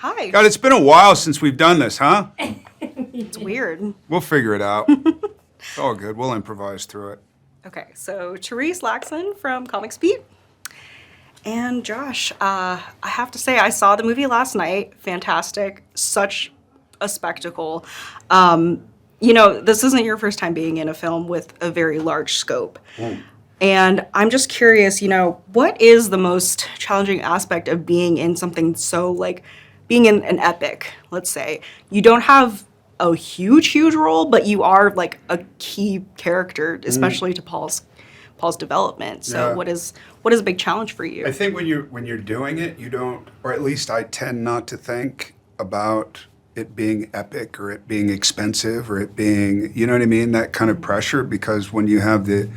Hi. God, it's been a while since we've done this, huh? It's weird. We'll figure it out. It's all good. We'll improvise through it. Okay, so Therese Laxon from Comics Beat. And Josh, I have to say, I saw the movie last night. Fantastic. Such a spectacle. This isn't your first time being in a film with a very large scope. And I'm just curious, what is the most challenging aspect of being in something so, like, being in an epic, let's say? You don't have a huge role, but you are, like, a key character, especially to Paul's development. So Yeah. what is a big challenge for you? I think when you're doing it, you don't, or at least I tend not to think about it being epic or it being expensive or it being, you know what I mean, that kind of pressure, because when you have the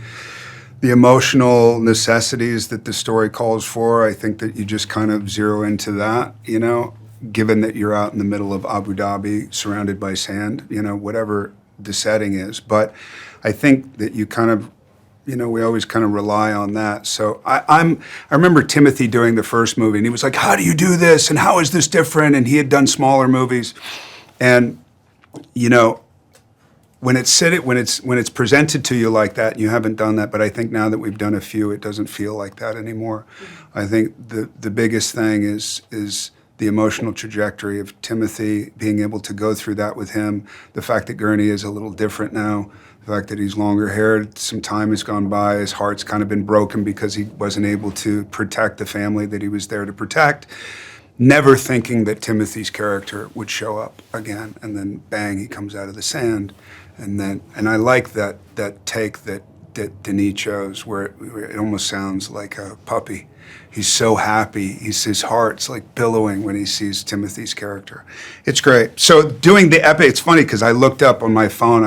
emotional necessities that the story calls for, I think that you just kind of zero into that, given that you're out in the middle of Abu Dhabi surrounded by sand, whatever the setting is. But I think that you kind of, we always kind of rely on that. So I remember Timothy doing the first movie, and he was like, "How do you do this? And how is this different?" And he had done smaller movies, and when it's presented to you like that, you haven't done that. But I think now that we've done a few, it doesn't feel like that anymore. I think the biggest thing is the emotional trajectory of Timothy, being able to go through that with him. The fact that Gurney is a little different now. The fact that he's longer haired, some time has gone by, his heart's kind of been broken because he wasn't able to protect the family that he was there to protect. Never thinking that Timothy's character would show up again, and then bang, he comes out of the sand. And I like that take that Denis chose, where it almost sounds like a puppy. He's so happy. His heart's like billowing when he sees Timothy's character. It's great. So doing the epic, it's funny because I looked up on my phone,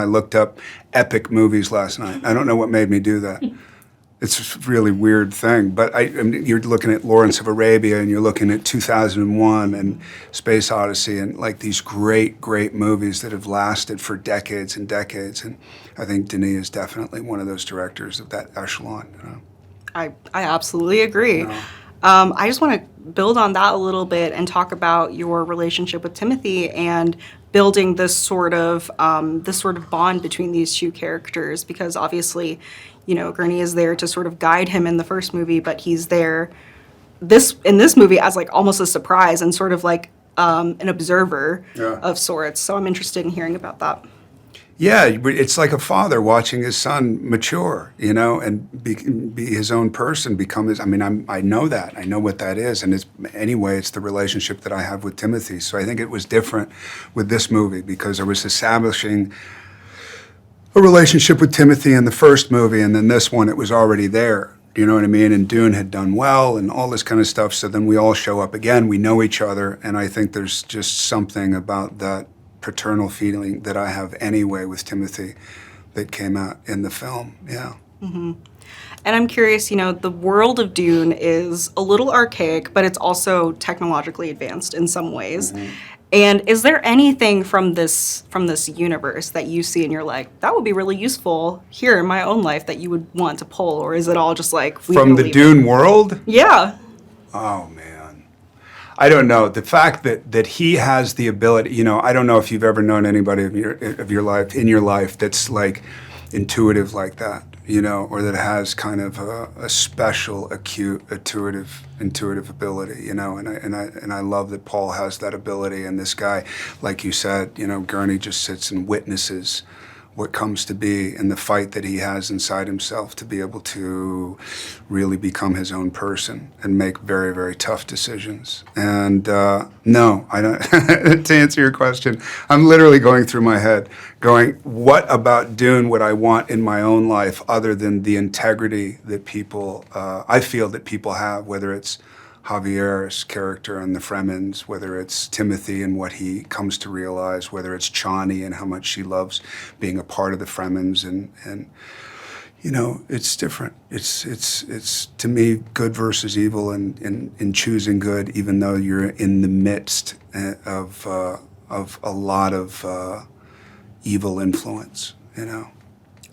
epic movies last night. I don't know what made me do that. It's a really weird thing. But you're looking at Lawrence of Arabia, and you're looking at 2001 and Space Odyssey, and like these great, great movies that have lasted for decades and decades. And I think Denis is definitely one of those directors of that echelon. I absolutely agree. I just want to build on that a little bit and talk about your relationship with Timothy and building this sort of bond between these two characters, because obviously, Gurney is there to sort of guide him in the first movie, but he's there in this movie as like almost a surprise and sort of like an observer of sorts. So I'm interested in hearing about that. Yeah, it's like a father watching his son mature, and be his own person, become his. I know that. I know what that is, and it's the relationship that I have with Timothy. So I think it was different with this movie because I was establishing a relationship with Timothy in the first movie, and then this one, it was already there. You know what I mean? And Dune had done well and all this kind of stuff. So then we all show up again. We know each other, and I think there's just something about that paternal feeling that I have anyway with Timothy that came out in the film. Yeah. Mm-hmm. And I'm curious, the world of Dune is a little archaic, but it's also technologically advanced in some ways. Mm-hmm. And is there anything from this universe that you see and you're like, that would be really useful here in my own life that you would want to pull? Or is it all just like... From the Dune world? Yeah. Oh, man. I don't know. The fact that he has the ability, I don't know if you've ever known anybody in your life that's like intuitive like that, or that has kind of a special, acute, intuitive ability, and I love that Paul has that ability, and this guy, like you said, Gurney just sits and witnesses what comes to be in the fight that he has inside himself to be able to really become his own person and make very, very tough decisions. And no, I don't. To answer your question, I'm literally going through my head going, what about Dune would I want in my own life other than the integrity that people, I feel that people have, whether it's Javier's character and the Fremens, whether it's Timothy and what he comes to realize, whether it's Chani and how much she loves being a part of the Fremens, and it's different. It's to me good versus evil, and in choosing good, even though you're in the midst of a lot of evil influence.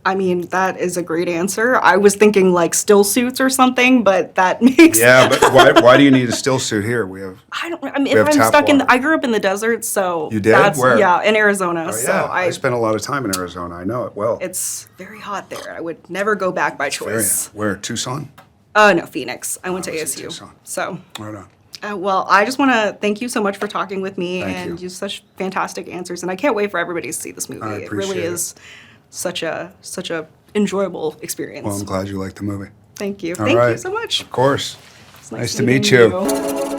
I mean, that is a great answer. I was thinking like still suits or something, but that makes Yeah, but why do you need a still suit here? We have. I don't. I mean, We if have I'm tap stuck in, water. I grew up in the desert, so You did? That's, Where? Yeah, in Arizona. Oh, So yeah, I spent a lot of time in Arizona. I know it well. it's very hot there. I would never go back by choice. Where? Tucson? No, Phoenix. I went to I was in ASU. Tucson. So, Right on. well, I just want to thank you so much for talking with me Thank and you. just such fantastic answers. And I can't wait for everybody to see this movie. I It really appreciate it. is such a enjoyable experience. Well, I'm glad you liked the movie. Thank you. All Thank you right. so much. Of course. It's Nice to meeting meet you.